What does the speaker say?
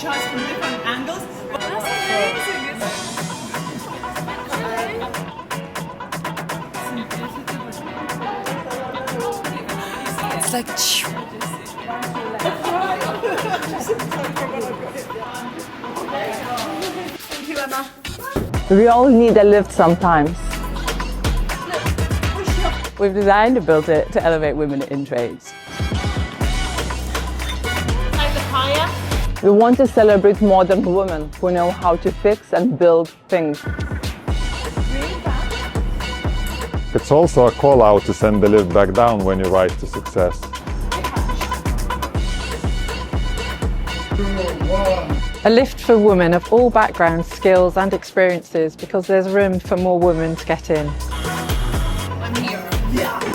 shots from different angles. That's amazing. It's like. Thank you, Emma. We all need a lift sometimes. We've designed and built it to elevate women in trades. We want to celebrate modern women who know how to fix and build things. It's also a call out to send the lift back down when you rise to success. A lift for women of all backgrounds, skills and experiences, because there's room for more women to get in. I'm here. Yeah.